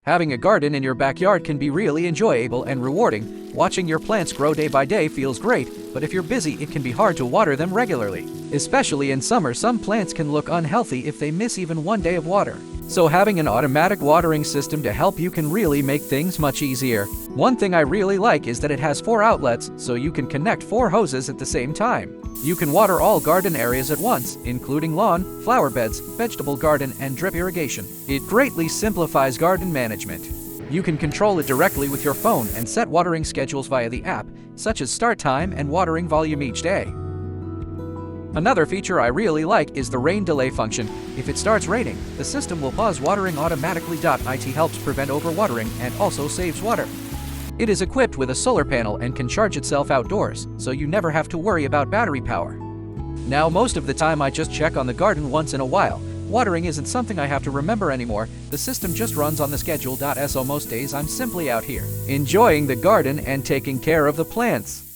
Having a garden in your backyard can be really enjoyable and rewarding. Watching your plants grow day by day feels great, but if you're busy, it can be hard to water them regularly. Especially in summer, some plants can look unhealthy if they miss even one day of water. So having an automatic watering system to help you can really make things much easier. One thing I really like is that it has 4 outlets, so you can connect 4 hoses at the same time. You can water all garden areas at once, including lawn, flower beds, vegetable garden, and drip irrigation. It greatly simplifies garden management. You can control it directly with your phone and set watering schedules via the app, such as start time and watering volume each day. Another feature I really like is the rain delay function. If it starts raining, the system will pause watering automatically. It helps prevent overwatering and also saves water. It is equipped with a solar panel and can charge itself outdoors, so you never have to worry about battery power. Now, most of the time I just check on the garden once in a while. Watering isn't something I have to remember anymore. The system just runs on the schedule. So most days I'm simply out here, enjoying the garden and taking care of the plants.